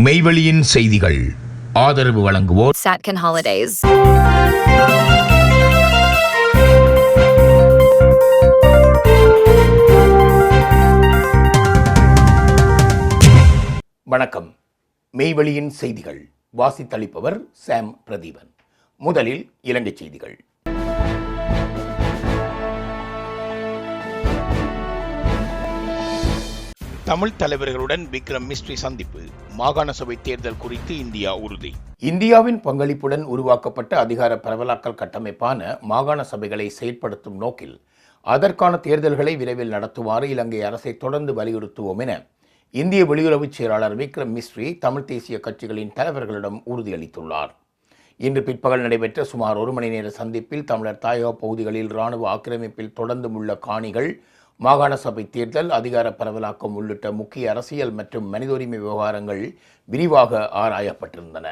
மெய்வெளியின் செய்திகள் ஆதரவு வழங்குவோர் Satcon Holidays. வணக்கம். மெய்வெளியின் செய்திகள் வாசித்தளிப்பவர் சாம் பிரதீபன். முதலில் இலங்கை செய்திகள். தமிழ் தலைவர்களுடன் விக்ரம் மிஸ்ரி சந்திப்பு. மாகாண சபை தேர்தல் குறித்து இந்தியா உறுதி. இந்தியாவின் பங்களிப்புடன் உருவாக்கப்பட்ட அதிகார பரவலாக்கல் கட்டமைப்பான மாகாண சபைகளை செயல்படுத்தும் நோக்கில் அதற்கான தேர்தல்களை விரைவில் நடத்துமாறு இலங்கை அரசை தொடர்ந்து வலியுறுத்துவோம் என இந்திய வெளியுறவுச் செயலாளர் விக்ரம் மிஸ்ரி தமிழ் தேசிய கட்சிகளின் தலைவர்களிடம் உறுதியளித்துள்ளார். இன்று பிற்பகல் நடைபெற்ற சுமார் 1 மணி நேர சந்திப்பில் தமிழர் தாயக பகுதிகளில் இராணுவ ஆக்கிரமிப்பில் தொடர்ந்தும் உள்ள காணிகள், மாகாண சபை தேர்தல், அதிகார பரவலாக்கம் உள்ளிட்ட முக்கிய அரசியல் மற்றும் மனித உரிமை விவகாரங்கள் விரிவாக ஆராயப்பட்டிருந்தன.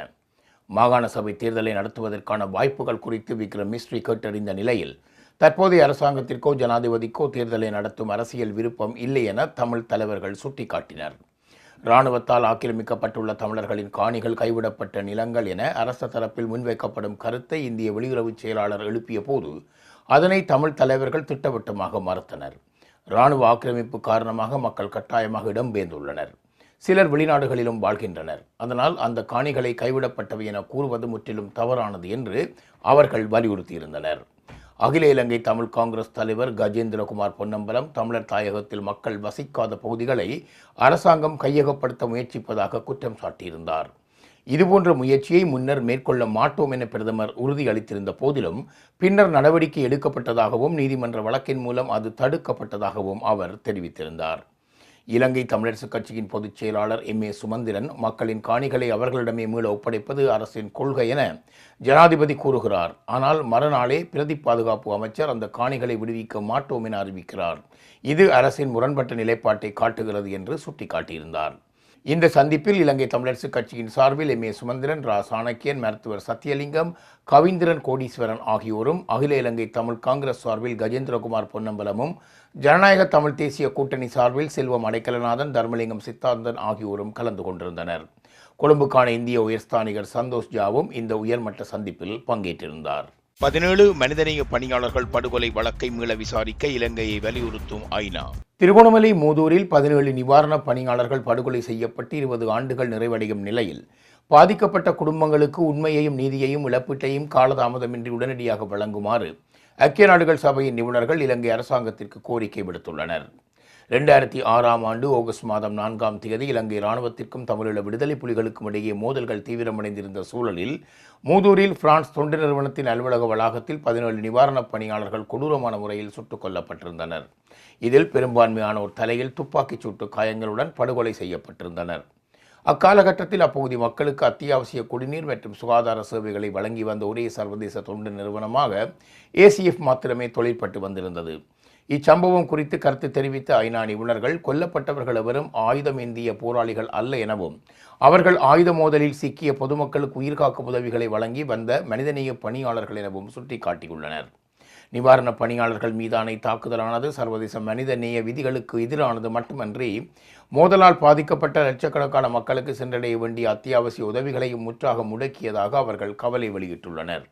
மாகாண சபை தேர்தலை நடத்துவதற்கான வாய்ப்புகள் குறித்து விக்ரம் மிஸ்ரி கேட்டறிந்த நிலையில் தற்போதைய அரசாங்கத்திற்கோ ஜனாதிபதிக்கோ தேர்தலை நடத்தும் அரசியல் விருப்பம் இல்லை என தமிழ் தலைவர்கள் சுட்டிக்காட்டினர். இராணுவத்தால் ஆக்கிரமிக்கப்பட்டுள்ள தமிழர்களின் காணிகள் கைவிடப்பட்ட நிலங்கள் என அரச தரப்பில் முன்வைக்கப்படும் கருத்தை இந்திய வெளியுறவுச் செயலாளர் எழுப்பிய போது அதனை தமிழ் தலைவர்கள் திட்டவட்டமாக மறுத்தனர். இராணுவ ஆக்கிரமிப்பு காரணமாக மக்கள் கட்டாயமாக இடம்பெயர்ந்துள்ளனர். சிலர் வெளிநாடுகளிலும் வாழ்கின்றனர். அதனால் அந்த காணிகளை கைவிடப்பட்டவை என கூறுவது முற்றிலும் தவறானது என்று அவர்கள் வலியுறுத்தியிருந்தனர். அகில இலங்கை தமிழ் காங்கிரஸ் தலைவர் கஜேந்திரகுமார் பொன்னம்பலம் தமிழர் தாயகத்தில் மக்கள் வசிக்காத பகுதிகளை அரசாங்கம் கையகப்படுத்த முயற்சிப்பதாக குற்றம் சாட்டியிருந்தார். இதுபோன்ற முயற்சியை முன்னர் மேற்கொள்ள மாட்டோம் என பிரதமர் உறுதியளித்திருந்த போதிலும் பின்னர் நடவடிக்கை எடுக்கப்பட்டதாகவும் நீதிமன்ற வழக்கின் மூலம் அது தடுக்கப்பட்டதாகவும் அவர் தெரிவித்திருந்தார். இலங்கை தமிழரசுக் கட்சியின் பொதுச் செயலாளர் எம். ஏ. சுமந்திரன் மக்களின் காணிகளை அவர்களிடமே மீள ஒப்படைப்பது அரசின் கொள்கை என ஜனாதிபதி கூறுகிறார். ஆனால் மறுநாளே பிரதி பாதுகாப்பு அமைச்சர் அந்த காணிகளை விடுவிக்க மாட்டோம் என அறிவிக்கிறார். இது அரசின் முரண்பட்ட நிலைப்பாட்டை காட்டுகிறது என்று சுட்டிக்காட்டியிருந்தார். இந்த சந்திப்பில் இலங்கை தமிழரசுக் கட்சியின் சார்பில் எம். ஏ. சுமந்திரன், ரா. சாணக்கியன், மருத்துவர் சத்தியலிங்கம், கவிந்திரன் கோடீஸ்வரன் ஆகியோரும், அகில இலங்கை தமிழ் காங்கிரஸ் சார்பில் கஜேந்திரகுமார் பொன்னம்பலமும், ஜனநாயக தமிழ் தேசிய கூட்டணி சார்பில் செல்வம் அடைக்கலநாதன், தர்மலிங்கம் சித்தாந்தன் ஆகியோரும் கலந்து கொண்டிருந்தனர். கொழும்புக்கான இந்திய உயர்ஸ்தானிகர் சந்தோஷ் ஜாவும் இந்த உயர்மட்ட சந்திப்பில் பங்கேற்றிருந்தார். 17 மனிதநேய பணியாளர்கள் படுகொலை வழக்கை மீள விசாரிக்க இலங்கையை வலியுறுத்தும் ஐநா. திருகோணமலை மூதூரில் 17 நிவாரணப் பணியாளர்கள் படுகொலை செய்யப்பட்டு 20 ஆண்டுகள் நிறைவடையும் நிலையில் பாதிக்கப்பட்ட குடும்பங்களுக்கு உண்மையையும் நீதியையும் இழப்பீட்டையும் காலதாமதமின்றி உடனடியாக வழங்குமாறு ஐக்கிய நாடுகள் சபையின் நிபுணர்கள் இலங்கை அரசாங்கத்திற்கு கோரிக்கை விடுத்துள்ளனர். 2006ஆம் ஆண்டு ஆகஸ்ட் மாதம் 4ஆம் தேதி இலங்கை இராணுவத்திற்கும் தமிழீழ விடுதலை புலிகளுக்கும் இடையே மோதல்கள் தீவிரமடைந்திருந்த சூழலில் மூதூரில் பிரான்ஸ் தொண்டு நிறுவனத்தின் அலுவலக வளாகத்தில் 17 நிவாரணப் பணியாளர்கள் கொடூரமான முறையில் சுட்டுக் கொல்லப்பட்டிருந்தனர். இதில் பெரும்பான்மையானோர் தலையில் துப்பாக்கிச் சூட்டு காயங்களுடன் படுகொலை செய்யப்பட்டிருந்தனர். அக்காலகட்டத்தில் அப்பகுதி மக்களுக்கு அத்தியாவசிய குடிநீர் மற்றும் சுகாதார சேவைகளை வழங்கி வந்த ஒரே சர்வதேச தொண்டு நிறுவனமாக ACF மாத்திரமே தொழிற்பட்டு வந்திருந்தது. இச்சம்பவம் குறித்து கருத்து தெரிவித்த ஐநா நிபுணர்கள் கொல்லப்பட்டவர்கள் எவரும் ஆயுதம் ஏந்திய போராளிகள் அல்ல எனவும் அவர்கள் ஆயுத மோதலில் சிக்கிய பொதுமக்களுக்கு உயிர்காக்கும் உதவிகளை வழங்கி வந்த மனிதநேய பணியாளர்கள் எனவும் சுட்டிக்காட்டியுள்ளனர். நிவாரணப் பணியாளர்கள் மீதான தாக்குதலானது சர்வதேச மனித நேய விதிகளுக்கு எதிரானது மட்டுமன்றி மோதலால் பாதிக்கப்பட்ட லட்சக்கணக்கான மக்களுக்கு சென்றடைய வேண்டிய அத்தியாவசிய உதவிகளையும் முற்றாக முடக்கியதாக அவர்கள் கவலை வெளியிட்டுள்ளனர்.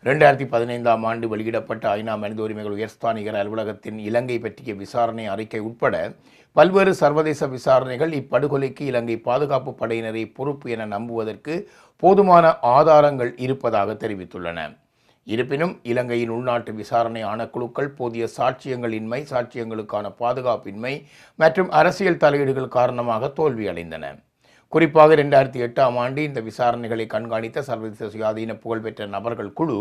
2015ஆம் ஆண்டு வெளியிடப்பட்ட ஐநா மனித உரிமைகள் உயர்ஸ்தானிகர் அலுவலகத்தின் இலங்கை பற்றிய விசாரணை அறிக்கை உட்பட பல்வேறு சர்வதேச விசாரணைகள் இப்படுகொலைக்கு இலங்கை பாதுகாப்பு படையினரை பொறுப்பு என நம்புவதற்கு போதுமான ஆதாரங்கள் இருப்பதாக தெரிவித்துள்ளன. இருப்பினும் இலங்கையின் உள்நாட்டு விசாரணை ஆணைக்குழுக்கள் போதிய சாட்சியங்களின்மை, சாட்சியங்களுக்கான பாதுகாப்பின்மை மற்றும் அரசியல் தலையீடுகள் காரணமாக தோல்வியடைந்தன. குறிப்பாக 2008ஆம் ஆண்டு இந்த விசாரணைகளை கண்காணித்த சர்வதேச சுயாதீன புகழ்பெற்ற நபர்கள் குழு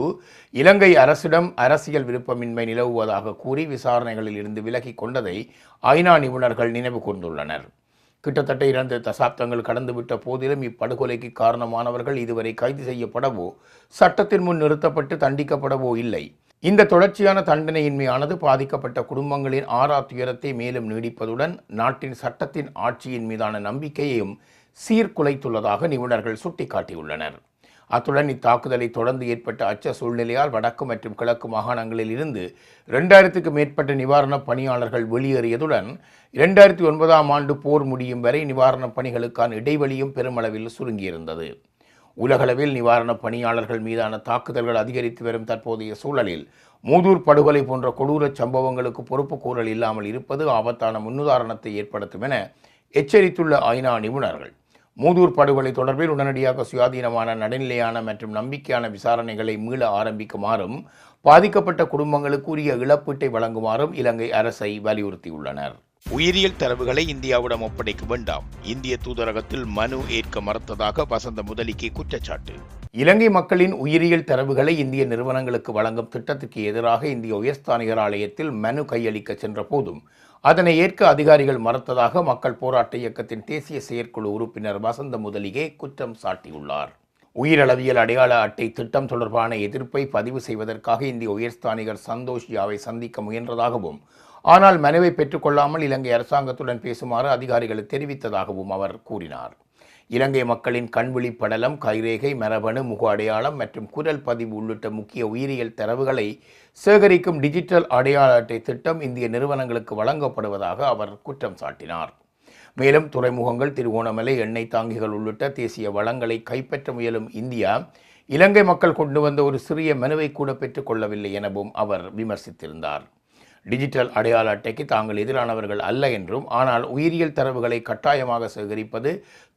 இலங்கை அரசிடம் அரசியல் விருப்பமின்மை நிலவுவதாக கூறி விசாரணைகளில் இருந்து விலகி கொண்டதை ஐநா நிபுணர்கள் நினைவு கூர்ந்துள்ளனர். கிட்டத்தட்ட 2 தசாப்தங்கள் கடந்துவிட்ட போதிலும் இப்படுகொலைக்கு காரணமானவர்கள் இதுவரை கைது செய்யப்படவோ சட்டத்தின் முன் நிறுத்தப்பட்டு தண்டிக்கப்படவோ இல்லை. இந்த தொடர்ச்சியான தண்டனையின்மையானது பாதிக்கப்பட்ட குடும்பங்களின் ஆறா துயரத்தை மேலும் நீடிப்பதுடன் நாட்டின் சட்டத்தின் ஆட்சியின் மீதான நம்பிக்கையையும் சீர்குலைத்துள்ளதாக நிபுணர்கள் சுட்டிக்காட்டியுள்ளனர். அத்துடன் இத்தாக்குதலை தொடர்ந்து ஏற்பட்ட அச்ச சூழ்நிலையால் வடக்கு மற்றும் கிழக்கு மாகாணங்களில் இருந்து 2000க்கு மேற்பட்ட நிவாரணப் பணியாளர்கள் வெளியேறியதுடன் 2009ஆம் ஆண்டு போர் முடியும் வரை நிவாரணப் பணிகளுக்கான இடைவெளியும் பெருமளவில் சுருங்கியிருந்தது. உலகளவில் நிவாரணப் பணியாளர்கள் மீதான தாக்குதல்கள் அதிகரித்து வரும் தற்போதைய சூழலில் மூதூர் படுகொலை போன்ற கொடூரச் சம்பவங்களுக்கு பொறுப்பு கூறல் இல்லாமல் இருப்பது ஆபத்தான முன்னுதாரணத்தை ஏற்படுத்தும் என எச்சரித்துள்ள ஐநா நிபுணர்கள் மூதூர் படுகொலை தொடர்பில் உடனடியாக சுயாதீனமான, நடுநிலையான மற்றும் நம்பிக்கையான விசாரணைகளை மீள ஆரம்பிக்குமாறும் பாதிக்கப்பட்ட குடும்பங்களுக்கு உரிய இழப்பீட்டை வழங்குமாறும் இலங்கை அரசை வலியுறுத்தியுள்ளனர். உயிரியல் தரவுகளை இந்தியாவிடம் ஒப்படைக்க வேண்டாம், இந்திய தூதரகத்தில் மனு ஏற்க மறுத்ததாக வசந்த முதலிக்கு குற்றச்சாட்டு. இலங்கை மக்களின் உயிரியல் தரவுகளை இந்திய நிறுவனங்களுக்கு வழங்கும் திட்டத்துக்கு எதிராக இந்திய உயர்ஸ்தானிகர் ஆலயத்தில் மனு கையளிக்க சென்ற போதும் அதனை ஏற்க அதிகாரிகள் மறுத்ததாக மக்கள் போராட்ட இயக்கத்தின் தேசிய செயற்குழு உறுப்பினர் வசந்த முதலிகே குற்றம் சாட்டியுள்ளார். உயிரளவியல் அடையாள அட்டை திட்டம் தொடர்பான எதிர்ப்பை பதிவு செய்வதற்காக இந்திய உயர்ஸ்தானிகர் சந்தோஷ் யாவை சந்திக்க முயன்றதாகவும், ஆனால் மனுவை பெற்றுக்கொள்ளாமல் இலங்கை அரசாங்கத்துடன் பேசுமாறு அதிகாரிகள் தெரிவித்ததாகவும் அவர் கூறினார். இலங்கை மக்களின் கண்விழி படலம், கைரேகை, மரபணு, முக அடையாளம் மற்றும் குரல் பதிவு உள்ளிட்ட முக்கிய உயிரியல் தரவுகளை சேகரிக்கும் டிஜிட்டல் அடையாள அட்டை திட்டம் இந்திய நிறுவனங்களுக்கு வழங்கப்படுவதாக அவர் குற்றம் சாட்டினார். மேலும் துறைமுகங்கள், திருகோணமலை, எண்ணெய் தாங்கிகள் உள்ளிட்ட தேசிய வளங்களை கைப்பற்ற முயலும் இந்தியா இலங்கை மக்கள் கொண்டு வந்த ஒரு சிறிய மனுவை கூட பெற்றுக்கொள்ளவில்லை எனவும் அவர் விமர்சித்திருந்தார். டிஜிட்டல் அடையாள அட்டைக்கு தாங்கள் எதிரானவர்கள் அல்ல என்றும், ஆனால் உயிரியல் தரவுகளை கட்டாயமாக சேகரிப்பது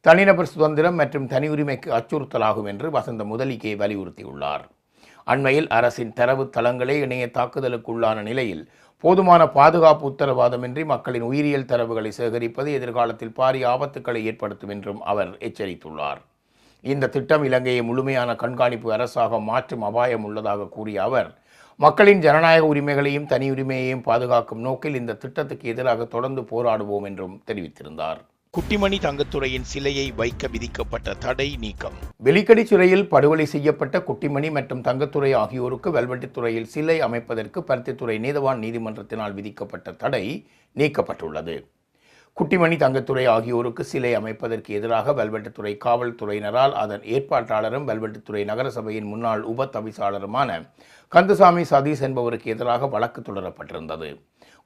தனிநபர் சுதந்திரம் மற்றும் தனி உரிமைக்கு அச்சுறுத்தலாகும் என்று வசந்த முதலிகே வலியுறுத்தியுள்ளார். அண்மையில் அரசின் தரவு தளங்களே இணைய தாக்குதலுக்குள்ளான நிலையில் போதுமான பாதுகாப்பு உத்தரவாதமின்றி மக்களின் உயிரியல் தரவுகளை சேகரிப்பது எதிர்காலத்தில் பாரிய ஆபத்துக்களை ஏற்படுத்தும் என்றும் அவர் எச்சரித்துள்ளார். இந்த திட்டம் இலங்கையை முழுமையான கண்காணிப்பு அரசாக மாற்றும் அபாயம் உள்ளதாக கூறிய அவர், மக்களின் ஜனநாயக உரிமைகளையும் தனி உரிமையையும் பாதுகாக்கும் நோக்கில் இந்த திட்டத்துக்கு எதிராக தொடர்ந்து போராடுவோம் என்றும் தெரிவித்திருந்தார். குட்டிமணி தங்கத்துறையின் சிலையை வைக்க விதிக்கப்பட்ட தடை நீக்கம். வெலிக்கடை சிறையில் படுகொலை செய்யப்பட்ட குட்டிமணி மற்றும் தங்கத்துறை ஆகியோருக்கு வெல்வெட்டித்துறையில் சிலை அமைப்பதற்கு பருத்தித்துறை நீதவான் நீதிமன்றத்தினால் விதிக்கப்பட்ட தடை நீக்கப்பட்டுள்ளது. குட்டிமணி தங்கத்துறை ஆகியோருக்கு சிலை அமைப்பதற்கு எதிராக வெல்வெட்டித்துறை காவல்துறையினரால் அதன் ஏற்பாட்டாளரும் வெல்வெட்டித்துறை நகரசபையின் முன்னாள் உப தவிசாளருமான கந்தசாமி சதீஷ் என்பவருக்கு எதிராக வழக்கு தொடரப்பட்டிருந்தது.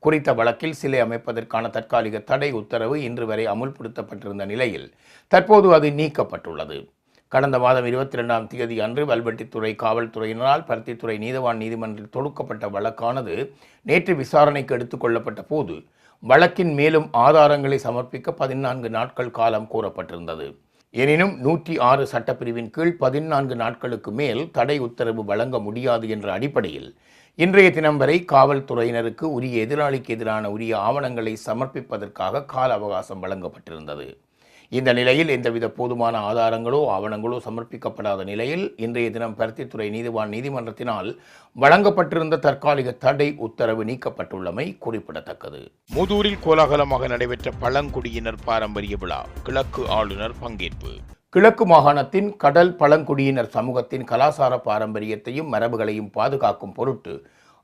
குறித்த வழக்கில் சிலை அமைப்பதற்கான தற்காலிக தடை உத்தரவு இன்று வரை அமுல்படுத்தப்பட்டிருந்த நிலையில் தற்போது அது நீக்கப்பட்டுள்ளது. கடந்த மாதம் 22ஆம் தேதி அன்று வெல்வெட்டித்துறை காவல்துறையினரால் பருத்தித்துறை நீதவான் நீதிமன்றில் தொடுக்கப்பட்ட வழக்கானது நேற்று விசாரணைக்கு எடுத்துக் கொள்ளப்பட்ட போது வழக்கின் மேலும் ஆதாரங்களை சமர்ப்பிக்க 14 நாட்கள் காலம் கோரப்பட்டிருந்தது. எனினும் 106 சட்டப்பிரிவின் கீழ் 14 நாட்களுக்கு மேல் தடை உத்தரவு வழங்க முடியாது என்ற அடிப்படையில் இன்றைய தினம் வரை காவல்துறையினருக்கு உரிய எதிராளிக்கு எதிரான உரிய ஆவணங்களை சமர்ப்பிப்பதற்காக கால அவகாசம் வழங்கப்பட்டிருந்தது. இந்த நிலையில் எந்தவித போதுமான ஆதாரங்களோ ஆவணங்களோ சமர்ப்பிக்கப்படாத நிலையில் இன்றைய தினம் பருத்தித்துறை நீதிவான் நீதிமன்றத்தினால் வழங்கப்பட்டிருந்த தற்காலிக தடை உத்தரவு நீக்கப்பட்டுள்ளமை குறிப்பிடத்தக்கது. மூதூரில் கோலாகலமாக நடைபெற்ற பழங்குடியினர் பாரம்பரிய விழா, கிழக்கு ஆளுநர் பங்கேற்பு. கிழக்கு மாகாணத்தின் கடல் பழங்குடியினர் சமூகத்தின் கலாசார பாரம்பரியத்தையும் மரபுகளையும் பாதுகாக்கும் பொருட்டு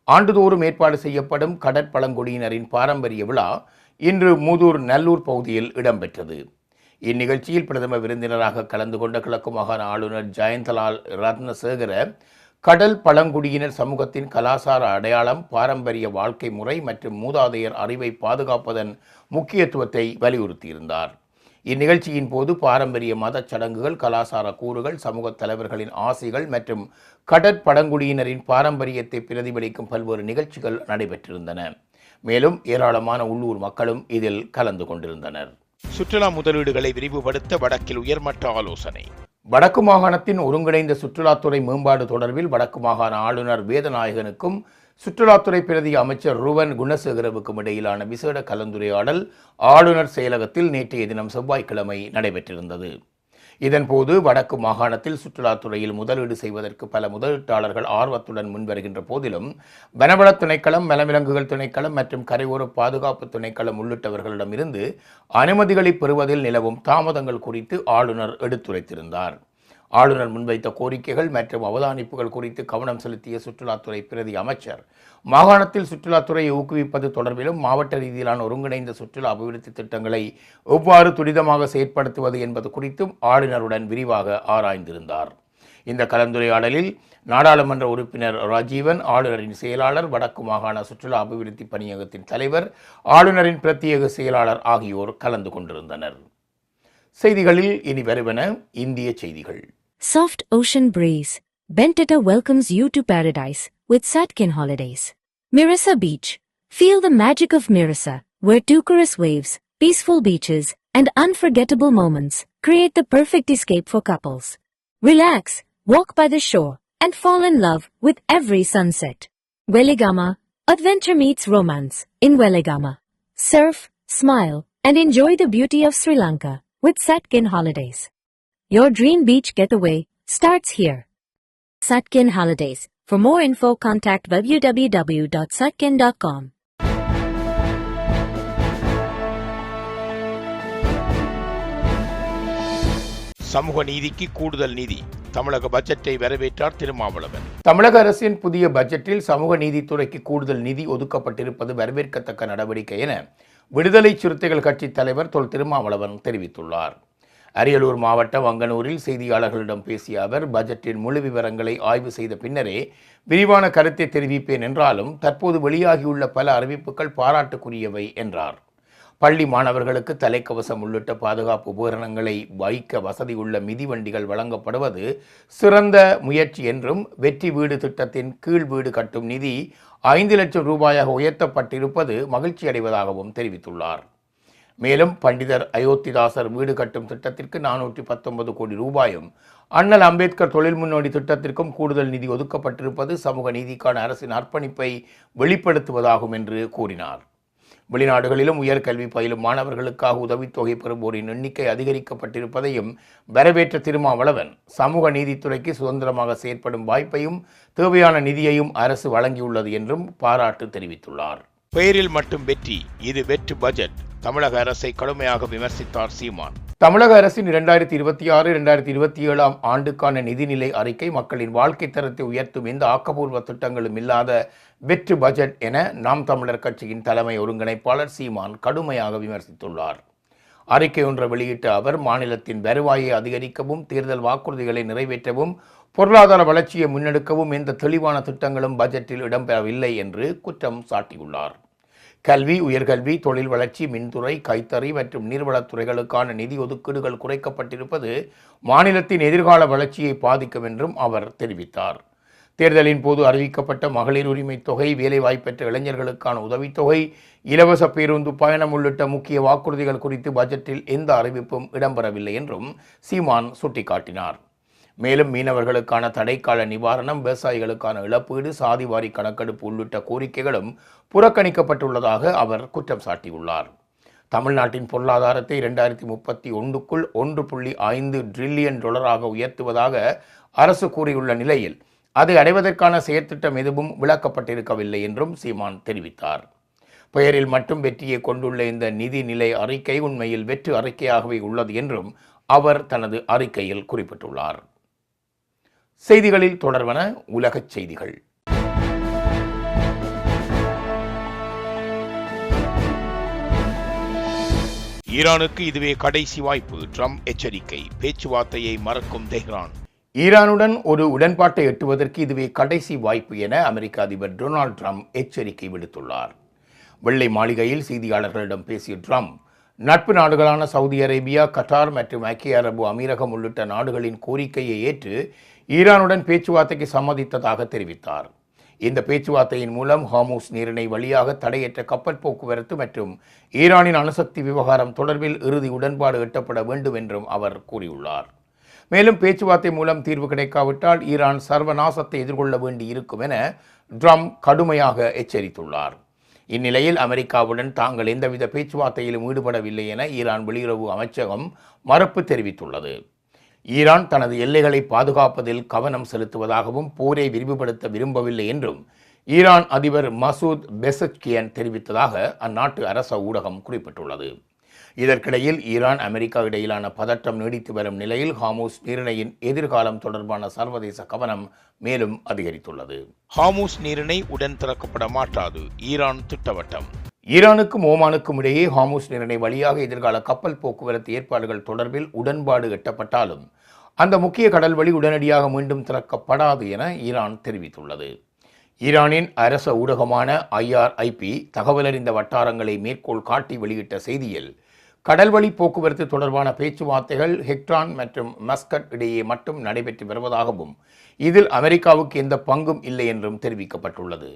ஆண்டுதோறும் ஏற்பாடு செய்யப்படும் கடற்பழங்குடியினரின் பாரம்பரிய விழா இன்று மூதூர் நல்லூர் பகுதியில் இடம்பெற்றது. இந்நிகழ்ச்சியில் பிரதம விருந்தினராக கலந்து கொண்ட கிழக்கு மாகாண ஆளுநர் ஜெயந்தலால் ரத்னசேகர கடல் பழங்குடியினர் சமூகத்தின் கலாசார அடையாளம், பாரம்பரிய வாழ்க்கை முறை மற்றும் மூதாதையர் அறிவை பாதுகாப்பதன் முக்கியத்துவத்தை வலியுறுத்தியிருந்தார். இந்நிகழ்ச்சியின் போது பாரம்பரிய மதச் சடங்குகள், கலாசார கூறுகள், சமூக தலைவர்களின் ஆசைகள் மற்றும் கடற்பழங்குடியினரின் பாரம்பரியத்தை பிரதிபலிக்கும் பல்வேறு நிகழ்ச்சிகள் நடைபெற்றிருந்தன. மேலும் ஏராளமான உள்ளூர் மக்களும் இதில் கலந்து கொண்டிருந்தனர். சுற்றுலா முதலீடுகளை விரிவுபடுத்த வடக்கில் உயர்மட்ட ஆலோசனை. வடக்கு மாகாணத்தின் ஒருங்கிணைந்த சுற்றுலாத்துறை மேம்பாடு தொடர்பில் வடக்கு மாகாண ஆளுநர் வேதநாயகனுக்கும் சுற்றுலாத்துறை பிரதி அமைச்சர் ருவன் குணசேகரவுக்கும் இடையிலான விசேட கலந்துரையாடல் ஆளுநர் செயலகத்தில் நேற்றைய தினம் செவ்வாய்க்கிழமை நடைபெற்றிருந்தது. இதன்போது வடக்கு மாகாணத்தில் சுற்றுலாத்துறையில் முதலீடு செய்வதற்கு பல முதலீட்டாளர்கள் ஆர்வத்துடன் முன்வருகின்ற போதிலும் வனவள திணைக்களம், வனவிலங்குகள் திணைக்களம் மற்றும் கரையோர பாதுகாப்பு திணைக்களம் உள்ளிட்டவர்களிடமிருந்து அனுமதிகளை பெறுவதில் நிலவும் தாமதங்கள் குறித்து ஆளுநர் எடுத்துரைத்திருந்தார். ஆளுநர் முன்வைத்த கோரிக்கைகள் மற்றும் அவதானிப்புகள் குறித்து கவனம் செலுத்திய சுற்றுலாத்துறை பிரதி அமைச்சர் மாகாணத்தில் சுற்றுலாத்துறையை ஊக்குவிப்பது தொடர்பிலும் மாவட்ட ரீதியிலான ஒருங்கிணைந்த சுற்றுலா அபிவிருத்தி திட்டங்களை எவ்வாறு துரிதமாக செயற்படுத்துவது என்பது குறித்தும் ஆளுநருடன் விரிவாக ஆராய்ந்திருந்தார். இந்த கலந்துரையாடலில் நாடாளுமன்ற உறுப்பினர் ராஜீவன், ஆளுநரின் செயலாளர், வடக்கு மாகாண சுற்றுலா அபிவிருத்தி பணியகத்தின் தலைவர், ஆளுநரின் பிரத்யேக செயலாளர் ஆகியோர் கலந்து கொண்டிருந்தனர். செய்திகளில் இனி வருவன இந்திய செய்திகள். Soft ocean breeze. Bentata welcomes you to paradise with Satkin Holidays. Mirasa Beach. Feel the magic of Mirasa, where turquoise waves, peaceful beaches, and unforgettable moments create the perfect escape for couples. Relax, walk by the shore, and fall in love with every sunset. Weligama. Adventure meets romance in Weligama. Surf, smile, and enjoy the beauty of Sri Lanka with Satkin Holidays. Your dream beach getaway starts here. Satkin Holidays. For more info, contact www.satkin.com. சமூக நீதிக்கு கூடுதல் நிதி. தமிழக பட்ஜெட்டை வரவேற்றார் திருமாவளவன். தமிழக அரசின் புதிய பட்ஜெட்டில் சமூக நீதித்துறைக்கு கூடுதல் நிதி ஒதுக்கப்பட்டிருப்பது வரவேற்கத்தக்க நடவடிக்கை என விடுதலை சிறுத்தைகள் கட்சி தலைவர் தொல் திருமாவளவன் தெரிவித்துள்ளார். அரியலூர் மாவட்டம் வங்கனூரில் செய்தியாளர்களிடம் பேசிய அவர், பட்ஜெட்டின் முழு விவரங்களை ஆய்வு செய்த பின்னரே விரிவான கருத்தை தெரிவிப்பேன் என்றாலும் தற்போது வெளியாகியுள்ள பல அறிவிப்புகள் பாராட்டுக்குரியவை என்றார். பள்ளி மாணவர்களுக்கு தலைக்கவசம் உள்ளிட்ட பாதுகாப்பு உபகரணங்களை வைக்க வசதியுள்ள மிதிவண்டிகள் வழங்கப்படுவது சிறந்த முயற்சி என்றும், வெற்றி வீடு திட்டத்தின் கீழ் வீடு கட்டும் நிதி 5 லட்சம் ரூபாயாக உயர்த்தப்பட்டிருப்பது மகிழ்ச்சி அடைவதாகவும் தெரிவித்துள்ளார். மேலும் பண்டிதர் அயோத்திதாசர் வீடு கட்டும் திட்டத்திற்கு 419 கோடி ரூபாயும், அண்ணல் அம்பேத்கர் தொழில் முன்னோடி திட்டத்திற்கும் கூடுதல் நிதி ஒதுக்கப்பட்டிருப்பது சமூக நீதிக்கான அரசின் அர்ப்பணிப்பை வெளிப்படுத்துவதாகும் என்று கூறினார். வெளிநாடுகளிலும் உயர்கல்வி பயிலும் மாணவர்களுக்காக உதவித்தொகை பெறுவோரின் எண்ணிக்கை அதிகரிக்கப்பட்டிருப்பதையும் வரவேற்ற திருமாவளவன், சமூக நீதித்துறைக்கு சுதந்திரமாக செயற்படும் வாய்ப்பையும் தேவையான நிதியையும் அரசு வழங்கியுள்ளது என்றும் பாராட்டு தெரிவித்துள்ளார். பெயரில் மட்டும் வெற்றி, இது வெற்று பட்ஜெட். தமிழக அரசை கடுமையாக விமர்சித்தார் சீமான். தமிழக அரசின் 2026-2027 ஆண்டுக்கான நிதிநிலை அறிக்கை மக்களின் வாழ்க்கை தரத்தை உயர்த்தும் எந்த ஆக்கப்பூர்வ திட்டங்களும் இல்லாத வெற்று பட்ஜெட் என நாம் தமிழர் கட்சியின் தலைமை ஒருங்கிணைப்பாளர் சீமான் கடுமையாக விமர்சித்துள்ளார். அறிக்கை ஒன்றை வெளியிட்ட அவர், மாநிலத்தின் வருவாயை அதிகரிக்கவும், தேர்தல் வாக்குறுதிகளை நிறைவேற்றவும், பொருளாதார வளர்ச்சியை முன்னெடுக்கவும் எந்த தெளிவான திட்டங்களும் பட்ஜெட்டில் இடம்பெறவில்லை என்று குற்றம் சாட்டியுள்ளார். கல்வி, உயர்கல்வி, தொழில் வளர்ச்சி, மின்துறை, கைத்தறி மற்றும் நீர்வளத்துறைகளுக்கான நிதி ஒதுக்கீடுகள் குறைக்கப்பட்டிருப்பது மாநிலத்தின் எதிர்கால வளர்ச்சியை பாதிக்கும் என்றும் அவர் தெரிவித்தார். தேர்தலின் போது அறிவிக்கப்பட்ட மகளிர் உரிமை தொகை, வேலைவாய்ப்பற்ற இளைஞர்களுக்கான உதவித்தொகை, இலவச பேருந்து பயணம் உள்ளிட்ட முக்கிய வாக்குறுதிகள் குறித்து பட்ஜெட்டில் எந்த அறிவிப்பும் இடம்பெறவில்லை என்றும் சீமான் சுட்டிக்காட்டினார். மேலும் மீனவர்களுக்கான தடைக்கால நிவாரணம், விவசாயிகளுக்கான இழப்பீடு, சாதிவாரி கணக்கெடுப்பு உள்ளிட்ட கோரிக்கைகளும் புறக்கணிக்கப்பட்டுள்ளதாக அவர் குற்றம் சாட்டியுள்ளார். தமிழ்நாட்டின் பொருளாதாரத்தை 2031க்குள் $1.5 டிரில்லியன் உயர்த்துவதாக அரசு கூறியுள்ள நிலையில் அதை அடைவதற்கான செயற்திட்டம் எதுவும் விளக்கப்பட்டிருக்கவில்லை என்றும் சீமான் தெரிவித்தார். பெயரில் மட்டும் வெற்றியை கொண்டுள்ள இந்த நிதி நிலை அறிக்கை உண்மையில் வெற்று அறிக்கையாகவே உள்ளது என்றும் அவர் தனது அறிக்கையில் குறிப்பிட்டுள்ளார். செய்திகளில் தொடர்வன உலகச் செய்திகள். ஈரானுக்கு இதுவே கடைசி வாய்ப்பு, ட்ரம்ப் எச்சரிக்கை. பேச்சுவார்த்தையை மறக்கும் தெஹ்ரான். ஈரானுடன் ஒரு உடன்பாட்டை எட்டுவதற்கு இதுவே கடைசி வாய்ப்பு என அமெரிக்க அதிபர் டொனால்ட் ட்ரம்ப் எச்சரிக்கை விடுத்துள்ளார். வெள்ளை மாளிகையில் செய்தியாளர்களிடம் பேசிய ட்ரம்ப், நட்பு நாடுகளான சவுதி அரேபியா, கட்டார் மற்றும் ஐக்கிய அரபு அமீரகம் உள்ளிட்ட நாடுகளின் கோரிக்கையை ஏற்று ஈரானுடன் பேச்சுவார்த்தைக்கு சம்மதித்ததாக தெரிவித்தார். இந்த பேச்சுவார்த்தையின் மூலம் ஹார்முஸ் நீரிணை வழியாக தடையற்ற கப்பல் போக்குவரத்து மற்றும் ஈரானின் அணுசக்தி விவகாரம் தொடர்பில் இறுதி உடன்பாடு எட்டப்பட வேண்டும் என்றும் அவர் கூறியுள்ளார். மேலும் பேச்சுவார்த்தை மூலம் தீர்வு கிடைக்காவிட்டால் ஈரான் சர்வநாசத்தை எதிர்கொள்ள வேண்டி இருக்கும் என ட்ரம்ப் கடுமையாக எச்சரித்துள்ளார். இந்நிலையில் அமெரிக்காவுடன் தாங்கள் எந்தவித பேச்சுவார்த்தையிலும் ஈடுபடவில்லை என ஈரான் வெளியுறவு அமைச்சகம் மறுப்பு தெரிவித்துள்ளது. ஈரான் தனது எல்லைகளை பாதுகாப்பதில் கவனம் செலுத்துவதாகவும் போரை விரிவுபடுத்த விரும்பவில்லை என்றும் ஈரான் அதிபர் மசூத் பெசச்கியன் தெரிவித்ததாக அந்நாட்டு அரச ஊடகம் குறிப்பிட்டுள்ளது. இதற்கிடையில் ஈரான் அமெரிக்கா இடையிலான பதட்டம் நீடித்து வரும் நிலையில் ஹார்முஸ் நீரிணையின் எதிர்காலம் தொடர்பான சர்வதேச கவனம் மேலும் அதிகரித்துள்ளது. ஹார்முஸ் நீரிணை உடன் திறக்கப்பட மாட்டாது, ஈரான் திட்டவட்டம். ஈரானுக்கும் ஓமானுக்கும் இடையே ஹார்முஸ் நீரிணை வழியாக எதிர்கால கப்பல் போக்குவரத்து ஏற்பாடுகள் தொடர்பில் உடன்பாடு எட்டப்பட்டாலும் அந்த முக்கிய கடல்வழி உடனடியாக மீண்டும் திறக்கப்படாது என ஈரான் தெரிவித்துள்ளது. ஈரானின் அரச ஊடகமான IRIB தகவலறிந்த வட்டாரங்களை மேற்கோள் காட்டி வெளியிட்ட செய்தியில் கடல்வழி போக்குவரத்து தொடர்பான பேச்சுவார்த்தைகள் ஹெக்டான் மற்றும் மஸ்கட் இடையே மட்டும் நடைபெற்று வருவதாகவும் இதில் அமெரிக்காவுக்கு எந்த பங்கும் இல்லை என்றும் தெரிவிக்கப்பட்டுள்ளது.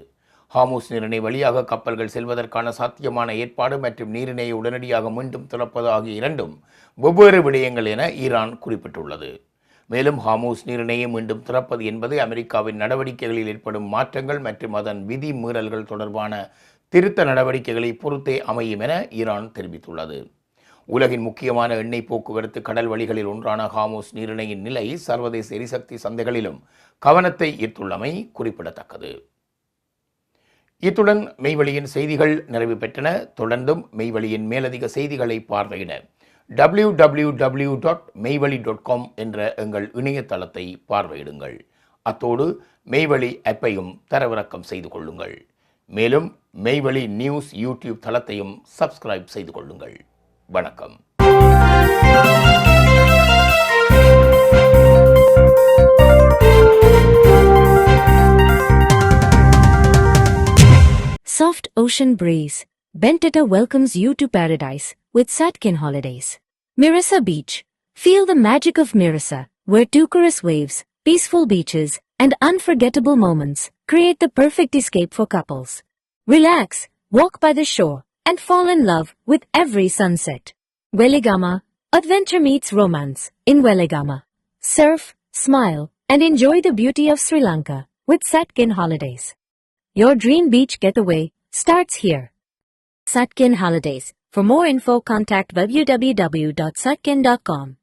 ஹார்முஸ் நீரிணை வழியாக கப்பல்கள் செல்வதற்கான சாத்தியமான ஏற்பாடு மற்றும் நீரிணையை உடனடியாக மீண்டும் திறப்பது ஆகிய இரண்டும் வெவ்வேறு விடயங்கள் என ஈரான் குறிப்பிட்டுள்ளது. மேலும் ஹார்முஸ் நீரிணையை மீண்டும் திறப்பது என்பது அமெரிக்காவின் நடவடிக்கைகளில் ஏற்படும் மாற்றங்கள் மற்றும் அதன் விதி மீறல்கள் தொடர்பான திருத்த நடவடிக்கைகளை பொறுத்தே அமையும் என ஈரான் தெரிவித்துள்ளது. உலகின் முக்கியமான எண்ணெய் போக்குவரத்து கடல் வழிகளில் ஒன்றான ஹார்முஸ் நீரிணையின் நிலை சர்வதேச எரிசக்தி சந்தைகளிலும் கவனத்தை ஈர்த்துள்ளமை குறிப்பிடத்தக்கது. இத்துடன் மெய்வழியின் செய்திகள் நிறைவு பெற்றன. தொடர்ந்தும் மெய்வழியின் மேலதிக செய்திகளை பார்வையிட www.மெய்வழி.com என்ற எங்கள் இணையதளத்தை பார்வையிடுங்கள். அத்தோடு மெய்வழி ஆப்பையும் தரவிறக்கம் செய்து கொள்ளுங்கள். மேலும் மெய்வழி நியூஸ் யூடியூப் தளத்தையும் சப்ஸ்கிரைப் செய்து கொள்ளுங்கள். வணக்கம். Soft ocean breeze. Bentata welcomes you to paradise with Satkin Holidays. Mirasa Beach. Feel the magic of Mirasa, where Tucaris waves, peaceful beaches, and unforgettable moments create the perfect escape for couples. Relax, walk by the shore, and fall in love with every sunset. Weligama. Adventure meets romance in Weligama. Surf, smile, and enjoy the beauty of Sri Lanka with Satkin Holidays. Your dream beach getaway starts here. Satkin Holidays. For more info, contact www.satkin.com.